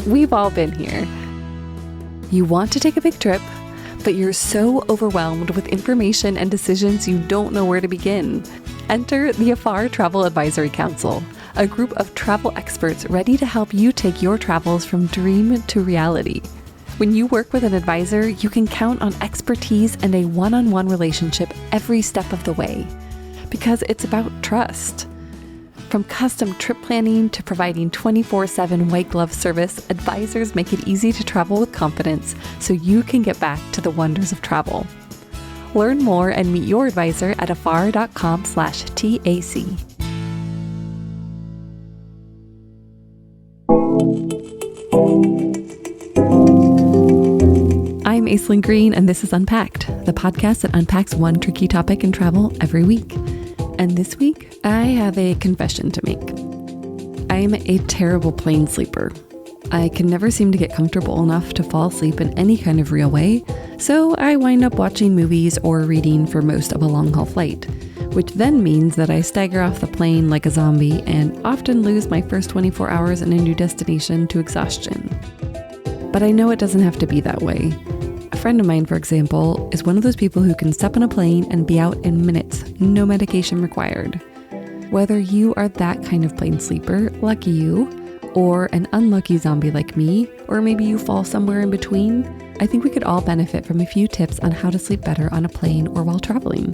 We've all been here. You want to take a big trip, but you're so overwhelmed with information and decisions you don't know where to begin. Enter the Afar Travel Advisory Council, a group of travel experts ready to help you take your travels from dream to reality. When you work with an advisor, you can count on expertise and a one-on-one relationship every step of the way, because it's about trust. From custom trip planning to providing 24/7 white glove service, advisors make it easy to travel with confidence so you can get back to the wonders of travel. Learn more and meet your advisor at afar.com/TAC. I'm Aislinn Green, and this is Unpacked, the podcast that unpacks one tricky topic in travel every week. And this week, I have a confession to make. I'm a terrible plane sleeper. I can never seem to get comfortable enough to fall asleep in any kind of real way, so I wind up watching movies or reading for most of a long-haul flight, which then means that I stagger off the plane like a zombie and often lose my first 24 hours in a new destination to exhaustion. But I know it doesn't have to be that way. A friend of mine, for example, is one of those people who can step on a plane and be out in minutes, no medication required. Whether you are that kind of plane sleeper, lucky you, or an unlucky zombie like me, or maybe you fall somewhere in between, I think we could all benefit from a few tips on how to sleep better on a plane or while traveling.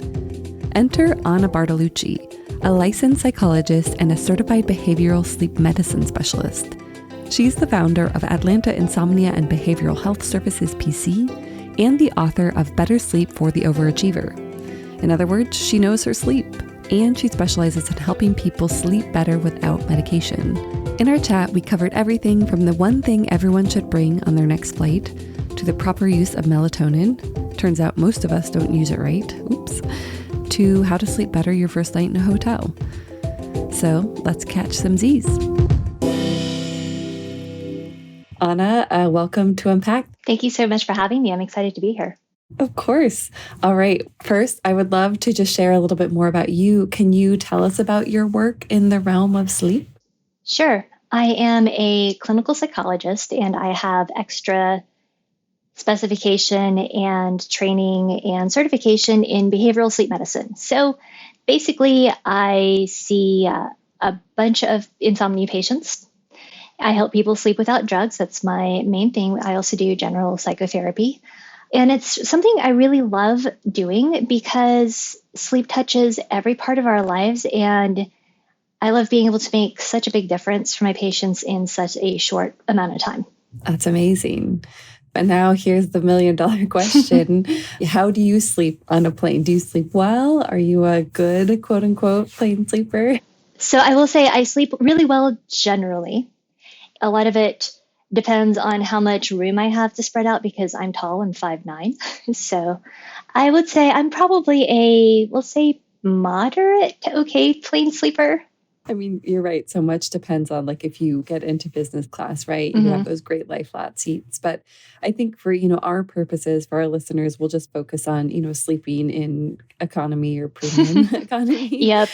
Enter Anne Bartolucci, a licensed psychologist and a certified behavioral sleep medicine specialist. She's the founder of Atlanta Insomnia and Behavioral Health Services PC and the author of Better Sleep for the Overachiever. In other words, she knows her sleep, and she specializes in helping people sleep better without medication. In our chat, we covered everything from the one thing everyone should bring on their next flight to the proper use of melatonin. Turns out most of us don't use it right. Oops. To how to sleep better your first night in a hotel. So let's catch some Z's. Anna, welcome to Unpacked. Thank you so much for having me. I'm excited to be here. Of course. All right. First, I would love to just share a little bit more about you. Can you tell us about your work in the realm of sleep? Sure. I am a clinical psychologist, and I have extra specification and training and certification in behavioral sleep medicine. So basically, I see a bunch of insomnia patients. I help people sleep without drugs. That's my main thing. I also do general psychotherapy. And it's something I really love doing because sleep touches every part of our lives. And I love being able to make such a big difference for my patients in such a short amount of time. That's amazing. But now here's the $1 million question. How do you sleep on a plane? Do you sleep well? Are you a good, quote unquote, plane sleeper? So I will say I sleep really well generally. A lot of it depends on how much room I have to spread out because I'm tall and 5'9". So I would say I'm probably we'll say moderate to okay plane sleeper. I mean, you're right. So much depends on like if you get into business class, right? You have those great lie flat seats. But I think for, our purposes, for our listeners, we'll just focus on, sleeping in economy or premium economy. Yep.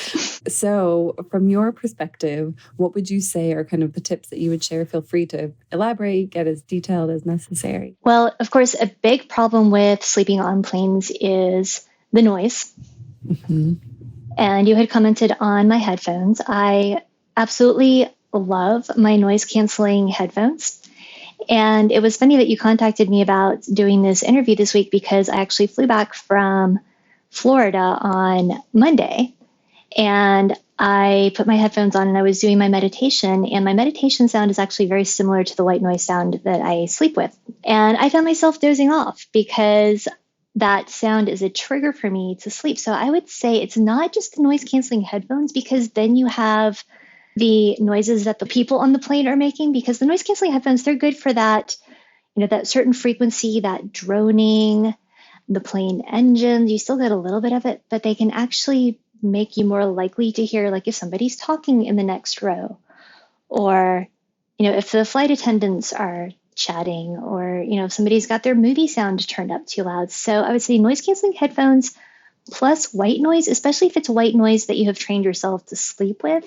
So from your perspective, what would you say are kind of the tips that you would share? Feel free to elaborate, get as detailed as necessary. Well, of course, a big problem with sleeping on planes is the noise. Mm-hmm. And you had commented on my headphones. I absolutely love my noise canceling headphones. And it was funny that you contacted me about doing this interview this week because I actually flew back from Florida on Monday. And I put my headphones on and I was doing my meditation. And my meditation sound is actually very similar to the white noise sound that I sleep with. And I found myself dozing off because that sound is a trigger for me to sleep. So I would say it's not just the noise canceling headphones, because then you have the noises that the people on the plane are making, because the noise canceling headphones, they're good for that, that certain frequency, that droning, the plane engines, you still get a little bit of it, but they can actually make you more likely to hear, like if somebody's talking in the next row, or, if the flight attendants are chatting, or, if somebody's got their movie sound turned up too loud. So I would say noise canceling headphones plus white noise, especially if it's white noise that you have trained yourself to sleep with,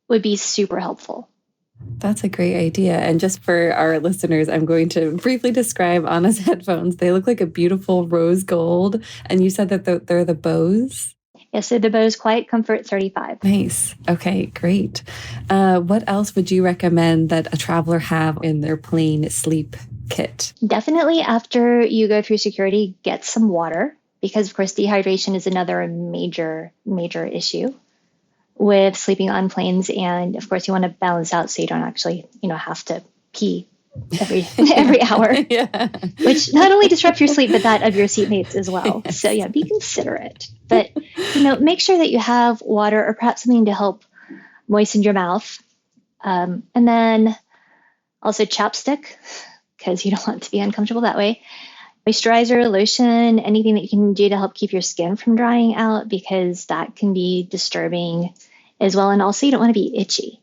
would be super helpful. That's a great idea. And just for our listeners, I'm going to briefly describe Anna's headphones. They look like a beautiful rose gold. And you said that they're the Bose? Yes, so the Bose Quiet Comfort 35. Nice. Okay, great. What else would you recommend that a traveler have in their plane sleep kit? Definitely after you go through security, get some water because, of course, dehydration is another major, major issue with sleeping on planes. And of course, you want to balance out so you don't actually, have to pee every hour, Yeah. which not only disrupts your sleep, but that of your seatmates as well. Yes. So yeah, be considerate. But, make sure that you have water or perhaps something to help moisten your mouth. And then also chapstick, because you don't want to be uncomfortable that way. Moisturizer, lotion, anything that you can do to help keep your skin from drying out, because that can be disturbing as well. And also you don't want to be itchy.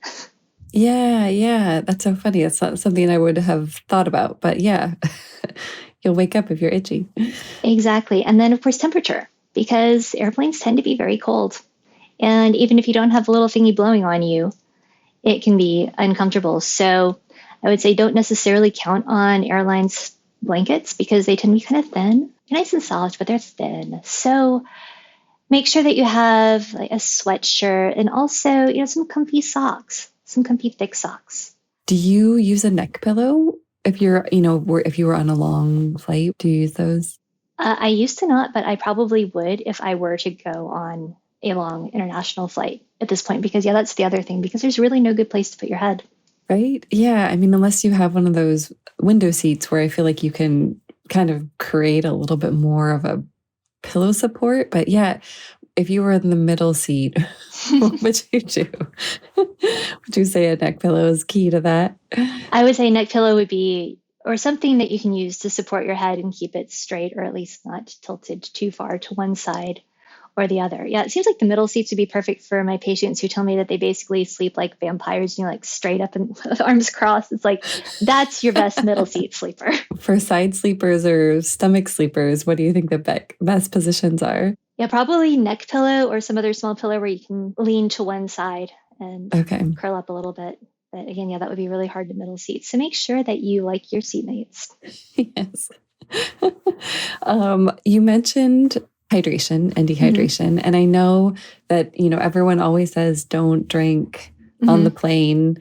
Yeah. That's so funny. It's not something I would have thought about, but yeah, you'll wake up if you're itchy. Exactly. And then, of course, temperature, because airplanes tend to be very cold. And even if you don't have a little thingy blowing on you, it can be uncomfortable. So I would say don't necessarily count on airlines blankets because they tend to be kind of thin. They're nice and soft, but they're thin. So make sure that you have like a sweatshirt and also, some comfy socks, some comfy thick socks. Do you use a neck pillow if you're, if you were on a long flight? Do you use those? I used to not, but I probably would if I were to go on a long international flight at this point, because that's the other thing, because there's really no good place to put your head. Right? Yeah. I mean, unless you have one of those window seats where I feel like you can kind of create a little bit more of a pillow support. But yeah, if you were in the middle seat, what would you do? Would you say a neck pillow is key to that? I would say neck pillow would be, or something that you can use to support your head and keep it straight, or at least not tilted too far to one side or the other. Yeah, it seems like the middle seats would be perfect for my patients who tell me that they basically sleep like vampires, like straight up and with arms crossed. It's like, that's your best middle seat sleeper. For side sleepers or stomach sleepers, what do you think the best positions are? Yeah, probably neck pillow or some other small pillow where you can lean to one side and curl up a little bit. But again, that would be really hard to middle seats. So make sure that you like your seatmates. Yes. You mentioned hydration and dehydration. And I know that, everyone always says don't drink on the plane.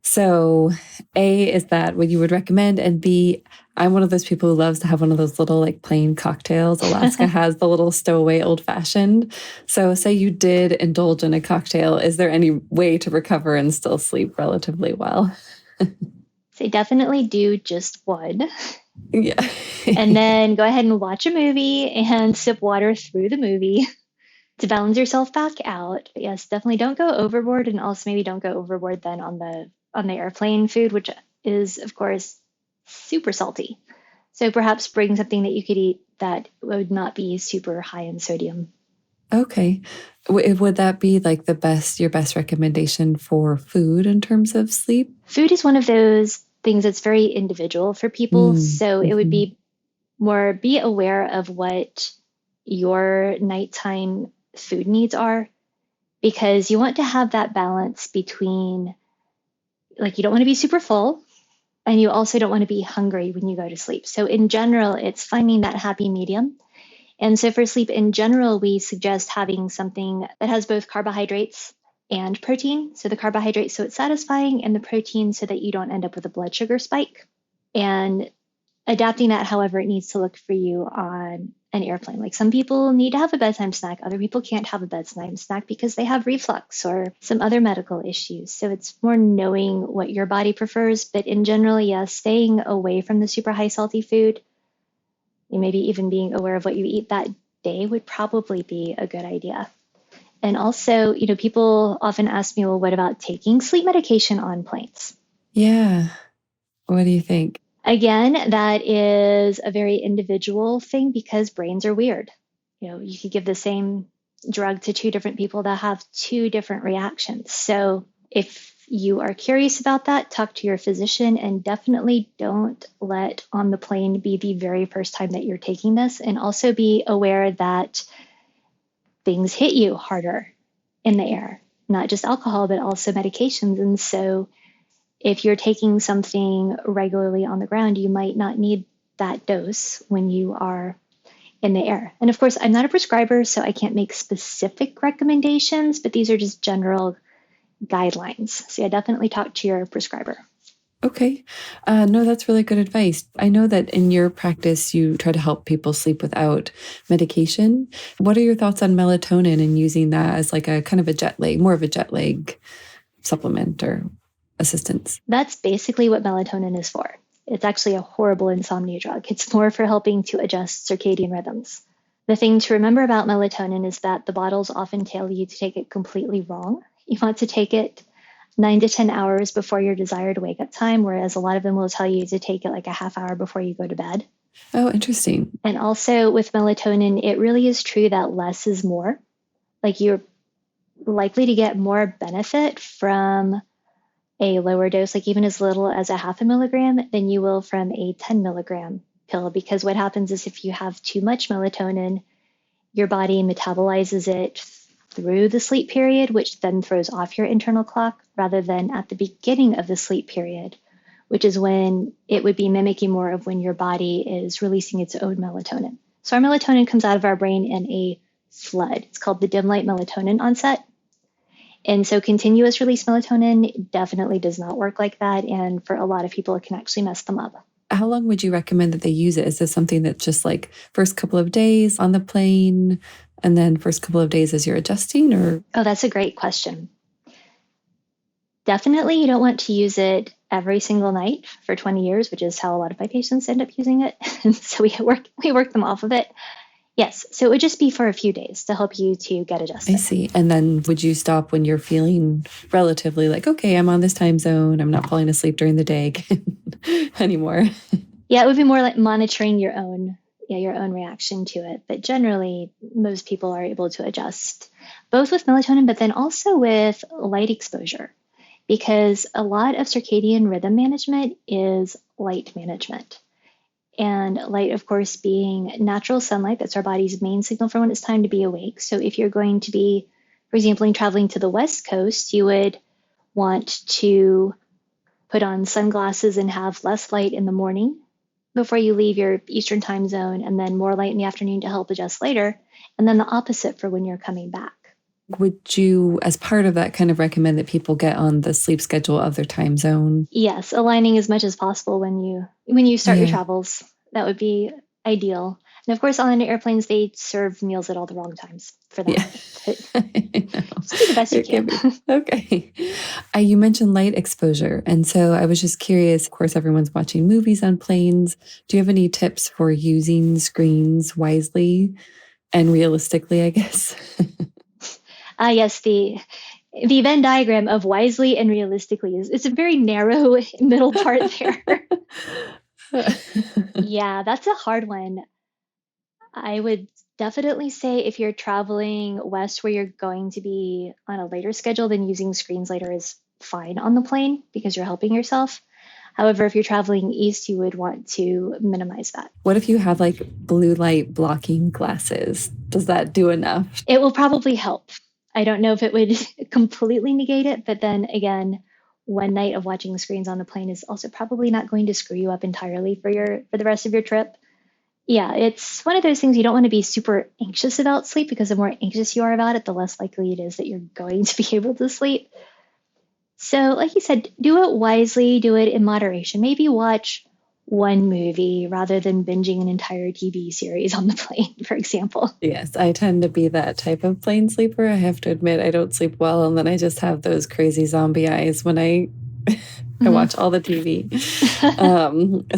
So A, is that what you would recommend? And B, I'm one of those people who loves to have one of those little plane cocktails. Alaska has the little stowaway old fashioned. So say you did indulge in a cocktail, is there any way to recover and still sleep relatively well? So definitely do just one. Yeah. And then go ahead and watch a movie and sip water through the movie to balance yourself back out. But yes, definitely don't go overboard, and also maybe don't go overboard then on the airplane food, which is of course super salty. So perhaps bring something that you could eat that would not be super high in sodium. Okay. Would that be like your best recommendation for food in terms of sleep? Food is one of those things that's very individual for people. So it would be more, be aware of what your nighttime food needs are, because you want to have that balance between, you don't want to be super full and you also don't want to be hungry when you go to sleep. So in general, it's finding that happy medium. And so for sleep in general, we suggest having something that has both carbohydrates and protein. So the carbohydrates, so it's satisfying, and the protein so that you don't end up with a blood sugar spike. And adapting that however it needs to look for you on an airplane. Like some people need to have a bedtime snack. Other people can't have a bedtime snack because they have reflux or some other medical issues. So it's more knowing what your body prefers. But in general, yes, staying away from the super high salty food, and maybe even being aware of what you eat that day would probably be a good idea. And also, people often ask me, well, what about taking sleep medication on planes? Yeah. What do you think? Again, that is a very individual thing because brains are weird. You could give the same drug to two different people that have two different reactions. So if you are curious about that, talk to your physician, and definitely don't let on the plane be the very first time that you're taking this. And also be aware that things hit you harder in the air, not just alcohol, but also medications. And so if you're taking something regularly on the ground, you might not need that dose when you are in the air. And of course, I'm not a prescriber, so I can't make specific recommendations, but these are just general guidelines. So yeah, definitely talk to your prescriber. Okay. No, that's really good advice. I know that in your practice, you try to help people sleep without medication. What are your thoughts on melatonin and using that as like a kind of a jet lag, more of a jet lag supplement or assistance? That's basically what melatonin is for. It's actually a horrible insomnia drug. It's more for helping to adjust circadian rhythms. The thing to remember about melatonin is that the bottles often tell you to take it completely wrong. You want to take it 9 to 10 hours before your desired wake up time, whereas a lot of them will tell you to take it like a half hour before you go to bed. Oh, interesting. And also with melatonin, it really is true that less is more. Like you're likely to get more benefit from a lower dose, like even as little as a 0.5 milligram, than you will from a 10 milligram pill. Because what happens is if you have too much melatonin, your body metabolizes it through the sleep period, which then throws off your internal clock, rather than at the beginning of the sleep period, which is when it would be mimicking more of when your body is releasing its own melatonin. So our melatonin comes out of our brain in a flood. It's called the dim light melatonin onset. And so continuous release melatonin definitely does not work like that. And for a lot of people, it can actually mess them up. How long would you recommend that they use it? Is this something that's just like first couple of days on the plane and then first couple of days as you're adjusting, or? Oh, that's a great question. Definitely, you don't want to use it every single night for 20 years, which is how a lot of my patients end up using it. And so we work them off of it. Yes, so it would just be for a few days to help you to get adjusted. I see. And then would you stop when you're feeling relatively like, okay, I'm on this time zone, I'm not falling asleep during the day anymore? Yeah, it would be more like monitoring your own reaction to it. But generally, most people are able to adjust both with melatonin, but then also with light exposure, because a lot of circadian rhythm management is light management. And light, of course, being natural sunlight, that's our body's main signal for when it's time to be awake. So if you're going to be, for example, traveling to the West Coast, you would want to put on sunglasses and have less light in the morning before you leave your Eastern time zone, and then more light in the afternoon to help adjust later. And then the opposite for when you're coming back. Would you, as part of that, kind of recommend that people get on the sleep schedule of their time zone? Yes, aligning as much as possible when you start your travels. That would be ideal. And of course, on airplanes, they serve meals at all the wrong times for that. Yeah. Just do the best you can. Okay. You mentioned light exposure. And so I was just curious, of course, everyone's watching movies on planes. Do you have any tips for using screens wisely and realistically, I guess? Yes, the Venn diagram of wisely and realistically it's a very narrow middle part there. Yeah, that's a hard one. I would definitely say if you're traveling west where you're going to be on a later schedule, then using screens later is fine on the plane because you're helping yourself. However, if you're traveling east, you would want to minimize that. What if you have like blue light blocking glasses? Does that do enough? It will probably help. I don't know if it would completely negate it, but then again, one night of watching screens on the plane is also probably not going to screw you up entirely for the rest of your trip. Yeah, it's one of those things you don't want to be super anxious about sleep, because the more anxious you are about it, the less likely it is that you're going to be able to sleep. So like you said, do it wisely, do it in moderation. Maybe watch one movie rather than binging an entire TV series on the plane, for example. Yes, I tend to be that type of plane sleeper. I have to admit, I don't sleep well, and then I just have those crazy zombie eyes when I watch all the TV.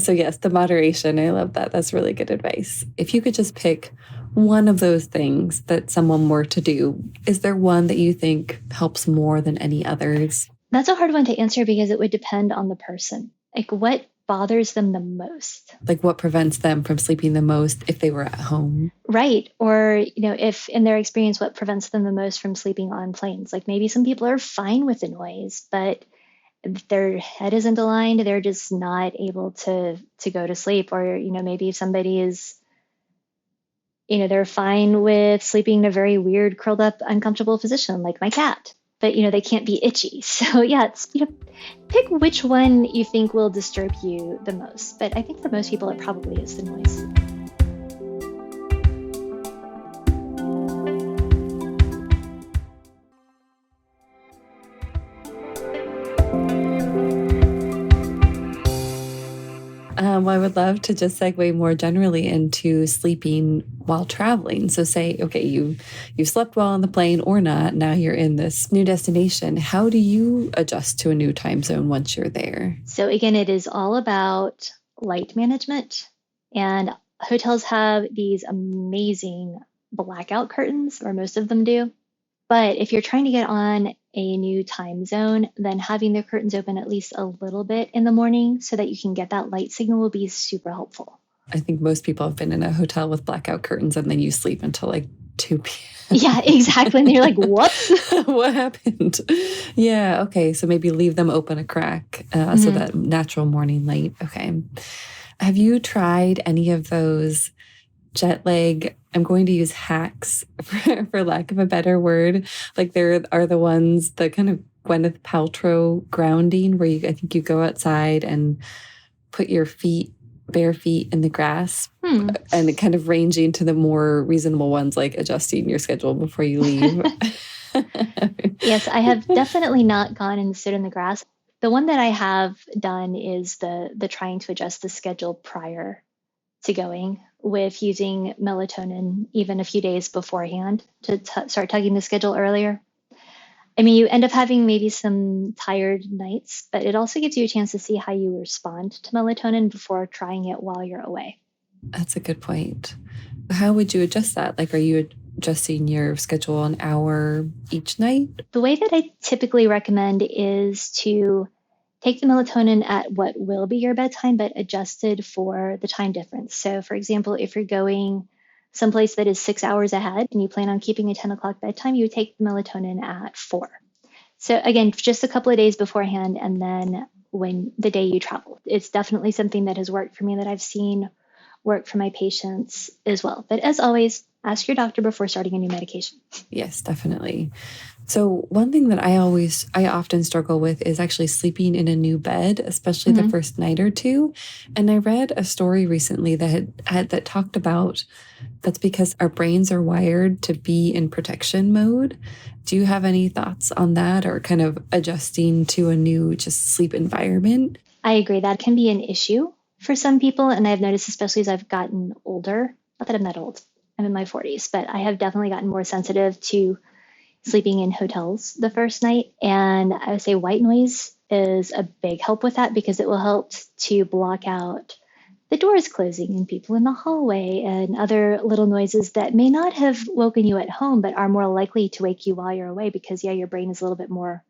So yes, the moderation, I love that. That's really good advice. If you could just pick one of those things that someone were to do, is there one that you think helps more than any others? That's a hard one to answer because it would depend on the person. Like what bothers them the most? Like what prevents them from sleeping the most if they were at home? Right. Or, if in their experience, what prevents them the most from sleeping on planes? Like maybe some people are fine with the noise, but their head isn't aligned. They're just not able to go to sleep. Or, maybe if somebody is, they're fine with sleeping in a very weird, curled up, uncomfortable position, like my cat. But, they can't be itchy. So yeah, it's, Pick which one you think will disturb you the most. But I think for most people, it probably is the noise. Well, I would love to just segue more generally into sleeping while traveling. So say, okay, you slept well on the plane or not. Now you're in this new destination. How do you adjust to a new time zone once you're there? So again, it is all about light management. And hotels have these amazing blackout curtains, or most of them do. But if you're trying to get on a new time zone, then having the curtains open at least a little bit in the morning so that you can get that light signal will be super helpful. I think most people have been in a hotel with blackout curtains and then you sleep until like 2 p.m. Yeah, exactly. And you're like, whoops. What happened? Yeah, okay. So maybe leave them open a crack so that natural morning light. Okay. Have you tried any of those jet lag, I'm going to use hacks for lack of a better word? Like there are the ones, the kind of Gwyneth Paltrow grounding where I think you go outside and put your bare feet in the grass and kind of ranging to the more reasonable ones, like adjusting your schedule before you leave. Yes, I have definitely not gone and stood in the grass. The one that I have done is the trying to adjust the schedule prior to going, with using melatonin even a few days beforehand to start tugging the schedule earlier. I mean, you end up having maybe some tired nights, but it also gives you a chance to see how you respond to melatonin before trying it while you're away. That's a good point. How would you adjust that? Like, are you adjusting your schedule an hour each night? The way that I typically recommend is to take the melatonin at what will be your bedtime, but adjusted for the time difference. So for example, if you're going someplace that is 6 hours ahead and you plan on keeping a 10 o'clock bedtime, you would take the melatonin at 4. So again, just a couple of days beforehand, and then when the day you travel. It's definitely something that has worked for me, that I've seen work for my patients as well. But as always, ask your doctor before starting a new medication. Yes, definitely. So one thing that I often struggle with is actually sleeping in a new bed, especially the first night or two. And I read a story recently that talked about that's because our brains are wired to be in protection mode. Do you have any thoughts on that, or kind of adjusting to a new just sleep environment? I agree. That can be an issue for some people. And I've noticed, especially as I've gotten older, not that I'm that old, I'm in my 40s, but I have definitely gotten more sensitive to sleeping in hotels the first night. And I would say white noise is a big help with that, because it will help to block out the doors closing and people in the hallway and other little noises that may not have woken you at home, but are more likely to wake you while you're away, because your brain is a little bit more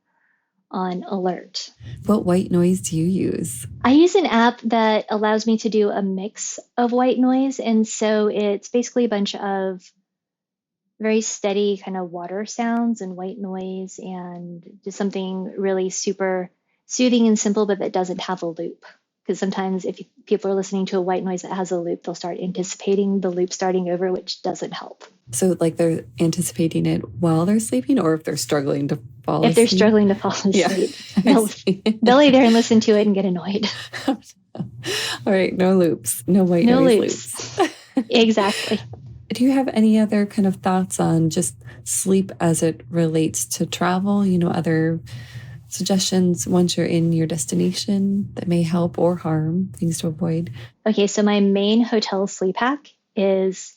on alert. What white noise do you use? I use an app that allows me to do a mix of white noise. And so it's basically a bunch of very steady kind of water sounds and white noise, and just something really super soothing and simple, but that doesn't have a loop. Because sometimes if people are listening to a white noise that has a loop, they'll start anticipating the loop starting over, which doesn't help. So like they're anticipating it while they're sleeping, or if they're struggling to fall asleep? If they're struggling to fall asleep, yeah. they'll lay there and listen to it and get annoyed. All right, no loops, no white noise loops. Exactly. Do you have any other kind of thoughts on just sleep as it relates to travel? Other suggestions once you're in your destination that may help or harm, things to avoid? Okay, so my main hotel sleep hack is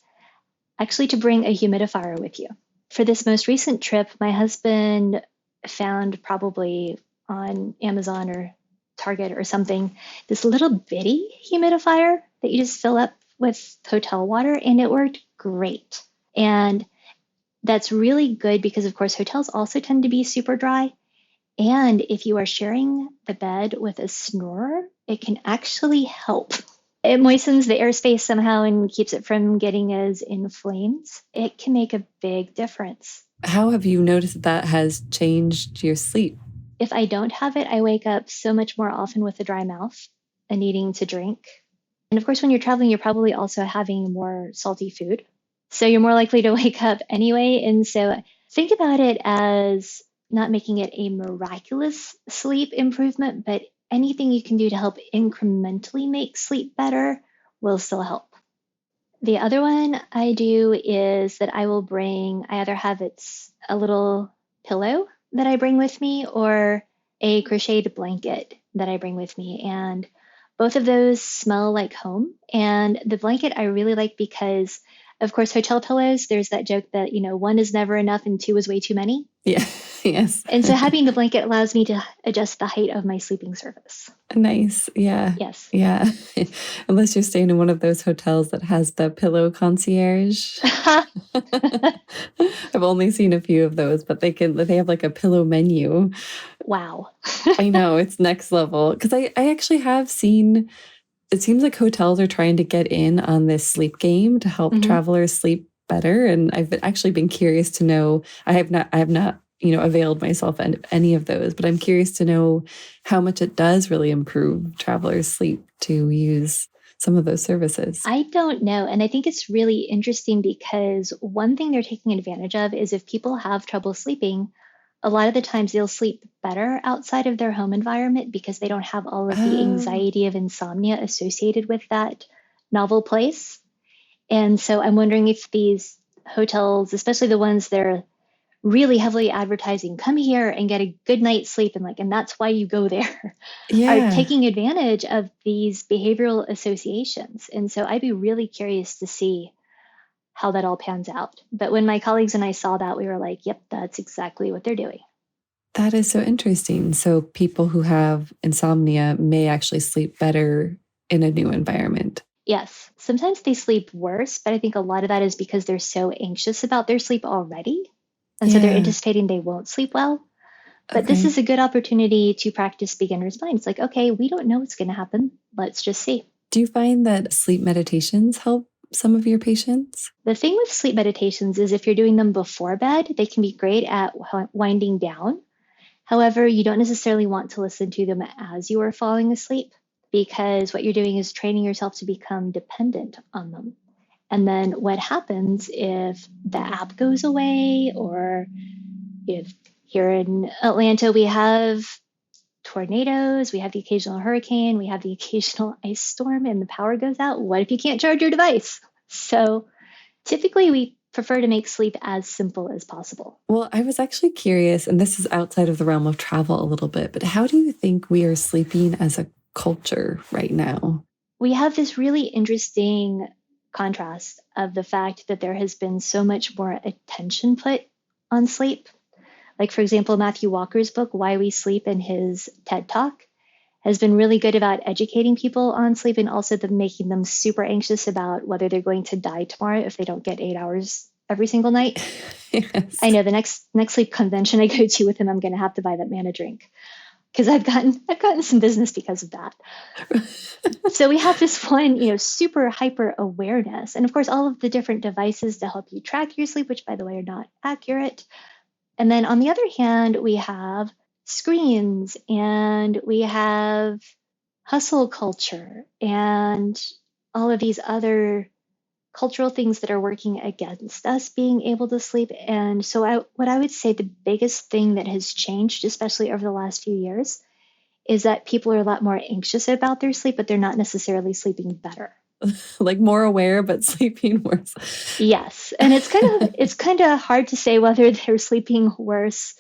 actually to bring a humidifier with you. For this most recent trip, my husband found, probably on Amazon or Target or something, this little bitty humidifier that you just fill up with hotel water, and it worked great. And that's really good because, of course, hotels also tend to be super dry. And if you are sharing the bed with a snorer, it can actually help. It moistens the airspace somehow and keeps it from getting as inflamed. It can make a big difference. How have you noticed that has changed your sleep? If I don't have it, I wake up so much more often with a dry mouth and needing to drink. And of course, when you're traveling, you're probably also having more salty food. So you're more likely to wake up anyway. And so think about it as, not making it a miraculous sleep improvement, but anything you can do to help incrementally make sleep better will still help. The other one I do is that I either have a little pillow that I bring with me or a crocheted blanket that I bring with me. And both of those smell like home. And the blanket I really like because, of course, hotel pillows, there's that joke that, one is never enough and two is way too many. Yeah. Yes. And so having the blanket allows me to adjust the height of my sleeping surface. Nice. Yeah. Yes. Yeah. Unless you're staying in one of those hotels that has the pillow concierge. I've only seen a few of those, but they have like a pillow menu. Wow. I know, it's next level. Because I actually have seen, it seems like hotels are trying to get in on this sleep game to help travelers sleep better. And I've actually been curious to know, I have not availed myself of any of those, but I'm curious to know how much it does really improve travelers' sleep to use some of those services. I don't know. And I think it's really interesting because one thing they're taking advantage of is if people have trouble sleeping, a lot of the times they'll sleep better outside of their home environment because they don't have all of the anxiety of insomnia associated with that novel place. And so I'm wondering if these hotels, especially the ones that are really heavily advertising, come here and get a good night's sleep, and that's why you go there, are taking advantage of these behavioral associations. And so I'd be really curious to see how that all pans out. But when my colleagues and I saw that, we were like, yep, that's exactly what they're doing. That is so interesting. So people who have insomnia may actually sleep better in a new environment. Yes. Sometimes they sleep worse, but I think a lot of that is because they're so anxious about their sleep already. And so they're anticipating they won't sleep well. But this is a good opportunity to practice beginner's mind. It's like, okay, we don't know what's going to happen. Let's just see. Do you find that sleep meditations help some of your patients? The thing with sleep meditations is if you're doing them before bed, they can be great at winding down. However, you don't necessarily want to listen to them as you are falling asleep because what you're doing is training yourself to become dependent on them. And then what happens if the app goes away, or if here in Atlanta, we have tornadoes, we have the occasional hurricane, we have the occasional ice storm, and the power goes out. What if you can't charge your device? So typically we prefer to make sleep as simple as possible. Well, I was actually curious, and this is outside of the realm of travel a little bit, but how do you think we are sleeping as a culture right now? We have this really interesting contrast of the fact that there has been so much more attention put on sleep. Like, for example, Matthew Walker's book, Why We Sleep, in his TED Talk, has been really good about educating people on sleep and also making them super anxious about whether they're going to die tomorrow if they don't get 8 hours every single night. Yes. I know the next sleep convention I go to with him, I'm going to have to buy that man a drink because I've gotten some business because of that. So we have this one, super hyper awareness. And of course, all of the different devices to help you track your sleep, which by the way are not accurate. And then on the other hand, we have screens and we have hustle culture and all of these other cultural things that are working against us being able to sleep. And so what I would say the biggest thing that has changed, especially over the last few years, is that people are a lot more anxious about their sleep, but they're not necessarily sleeping better. Like more aware, but sleeping worse. Yes. And it's kind of hard to say whether they're sleeping worse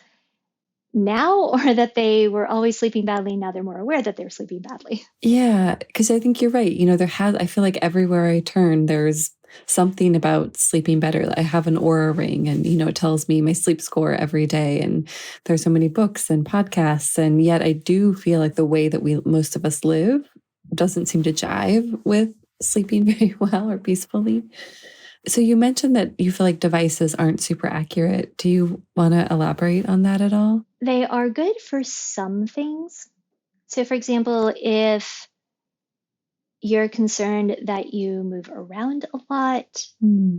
now or that they were always sleeping badly. Now they're more aware that they're sleeping badly. Yeah, because I think you're right. I feel like everywhere I turn, there's something about sleeping better. I have an Aura ring and, it tells me my sleep score every day. And there's so many books and podcasts. And yet I do feel like the way that most of us live doesn't seem to jive with sleeping very well or peacefully. So you mentioned that you feel like devices aren't super accurate. Do you want to elaborate on that at all? They are good for some things. So for example, if you're concerned that you move around a lot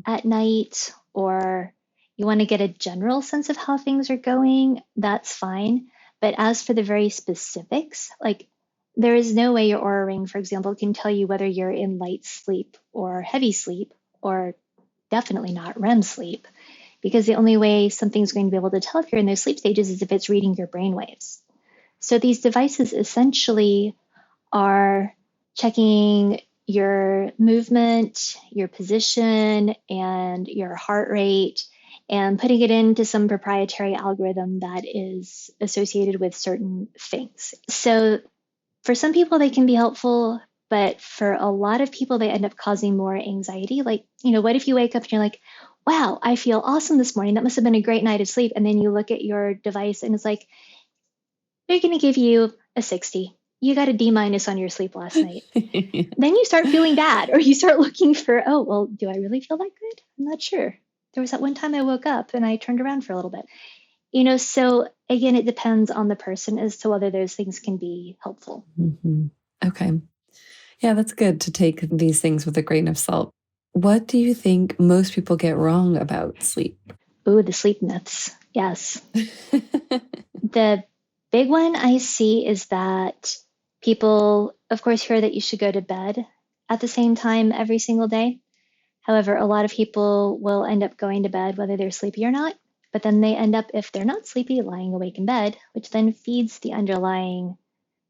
at night, or you want to get a general sense of how things are going, that's fine. But as for the very specifics, like there is no way your Aura ring, for example, can tell you whether you're in light sleep or heavy sleep, or definitely not REM sleep, because the only way something's going to be able to tell if you're in those sleep stages is if it's reading your brain waves. So these devices essentially are checking your movement, your position, and your heart rate, and putting it into some proprietary algorithm that is associated with certain things. So for some people, they can be helpful, but for a lot of people, they end up causing more anxiety. Like, what if you wake up and you're like, wow, I feel awesome this morning. That must have been a great night of sleep. And then you look at your device and it's like, they're going to give you a 60. You got a D- on your sleep last night. Then you start feeling bad, or you start looking for, oh, well, do I really feel that good? I'm not sure. There was that one time I woke up and I turned around for a little bit. So again, it depends on the person as to whether those things can be helpful. Mm-hmm. Okay. Yeah, that's good to take these things with a grain of salt. What do you think most people get wrong about sleep? Ooh, the sleep myths. Yes. The big one I see is that people, of course, hear that you should go to bed at the same time every single day. However, a lot of people will end up going to bed whether they're sleepy or not, but then they end up, if they're not sleepy, lying awake in bed, which then feeds the underlying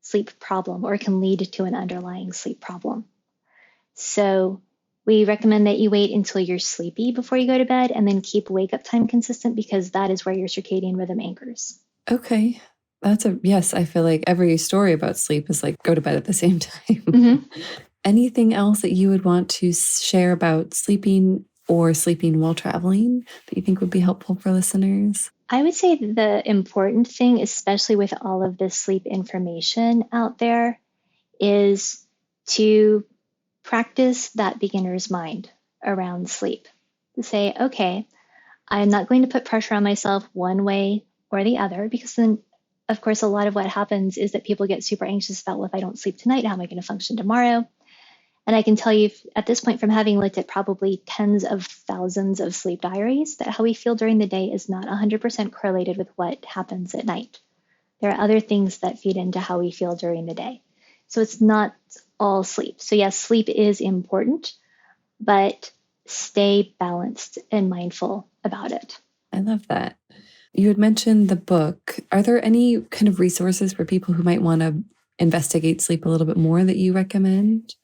sleep problem, or can lead to an underlying sleep problem. So we recommend that you wait until you're sleepy before you go to bed, and then keep wake-up time consistent, because that is where your circadian rhythm anchors. Okay. Yes, I feel like every story about sleep is like, go to bed at the same time. Mm-hmm. Anything else that you would want to share about sleeping or sleeping while traveling that you think would be helpful for listeners? I would say the important thing, especially with all of this sleep information out there, is to practice that beginner's mind around sleep. To say, okay, I'm not going to put pressure on myself one way or the other, because then, of course, a lot of what happens is that people get super anxious about, well, if I don't sleep tonight, how am I going to function tomorrow? And I can tell you at this point, from having looked at probably tens of thousands of sleep diaries, that how we feel during the day is not 100% correlated with what happens at night. There are other things that feed into how we feel during the day. So it's not all sleep. So yes, sleep is important, but stay balanced and mindful about it. I love that. You had mentioned the book. Are there any kind of resources for people who might want to investigate sleep a little bit more that you recommend?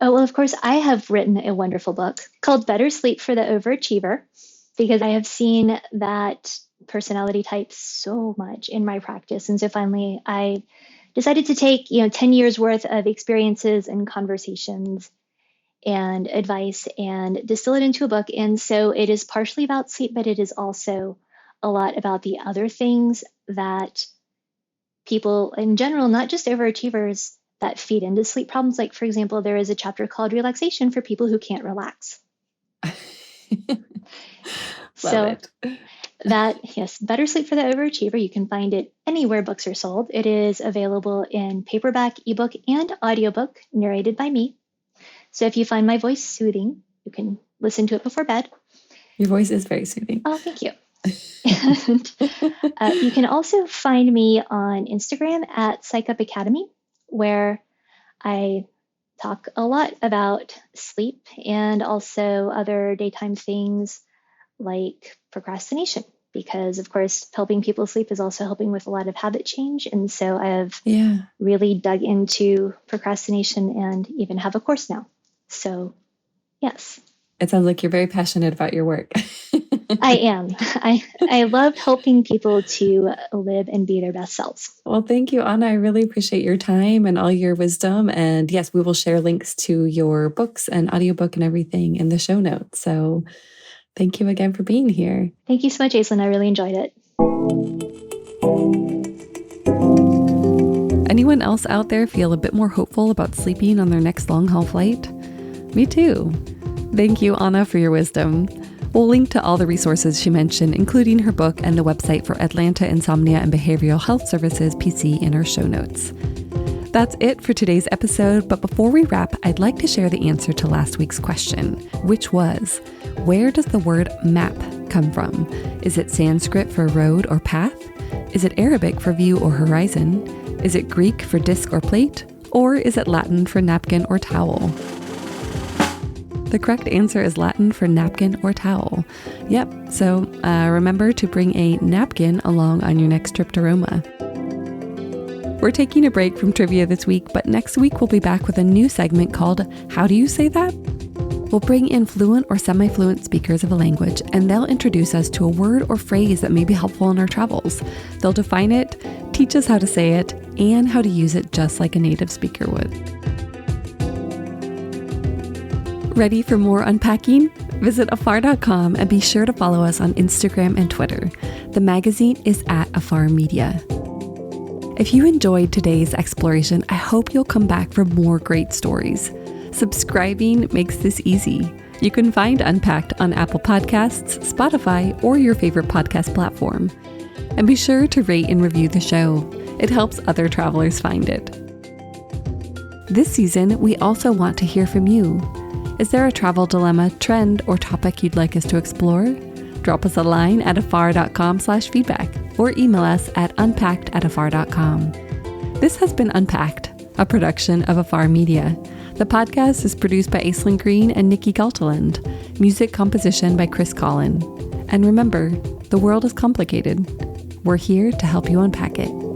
Oh, well, of course, I have written a wonderful book called Better Sleep for the Overachiever, because I have seen that personality type so much in my practice. And so finally, I decided to take 10 years worth of experiences and conversations and advice and distill it into a book. And so it is partially about sleep, but it is also a lot about the other things that people in general, not just overachievers, that feed into sleep problems. Like, for example, there is a chapter called Relaxation for people who can't relax. Love it. Yes, Better Sleep for the Overachiever. You can find it anywhere books are sold. It is available in paperback, ebook, and audiobook, narrated by me. So if you find my voice soothing, you can listen to it before bed. Your voice is very soothing. Oh, thank you. And you can also find me on Instagram at PsychUp Academy, where I talk a lot about sleep and also other daytime things like procrastination, because of course, helping people sleep is also helping with a lot of habit change. And so I have really dug into procrastination and even have a course now. So yes. It sounds like you're very passionate about your work. I am. I love helping people to live and be their best selves. Well, thank you, Anna. I really appreciate your time and all your wisdom. And yes, we will share links to your books and audiobook and everything in the show notes. So thank you again for being here. Thank you so much, Aislinn. I really enjoyed it. Anyone else out there feel a bit more hopeful about sleeping on their next long-haul flight? Me too. Thank you, Anna, for your wisdom. We'll link to all the resources she mentioned, including her book and the website for Atlanta Insomnia and Behavioral Health Services, PC, in our show notes. That's it for today's episode, but before we wrap, I'd like to share the answer to last week's question, which was, where does the word map come from? Is it Sanskrit for road or path? Is it Arabic for view or horizon? Is it Greek for disc or plate? Or is it Latin for napkin or towel? The correct answer is Latin for napkin or towel. Yep, so remember to bring a napkin along on your next trip to Roma. We're taking a break from trivia this week, but next week we'll be back with a new segment called How Do You Say That? We'll bring in fluent or semi-fluent speakers of a language, and they'll introduce us to a word or phrase that may be helpful in our travels. They'll define it, teach us how to say it, and how to use it just like a native speaker would. Ready for more unpacking? Visit afar.com and be sure to follow us on Instagram and Twitter. The magazine is at Afar Media. If you enjoyed today's exploration, I hope you'll come back for more great stories. Subscribing makes this easy. You can find Unpacked on Apple Podcasts, Spotify, or your favorite podcast platform. And be sure to rate and review the show. It helps other travelers find it. This season, we also want to hear from you. Is there a travel dilemma, trend, or topic you'd like us to explore? Drop us a line at afar.com/feedback or email us at unpacked@afar.com. This has been Unpacked, a production of Afar Media. The podcast is produced by Aislinn Green and Nikki Galteland. Music composition by Chris Collin. And remember, the world is complicated. We're here to help you unpack it.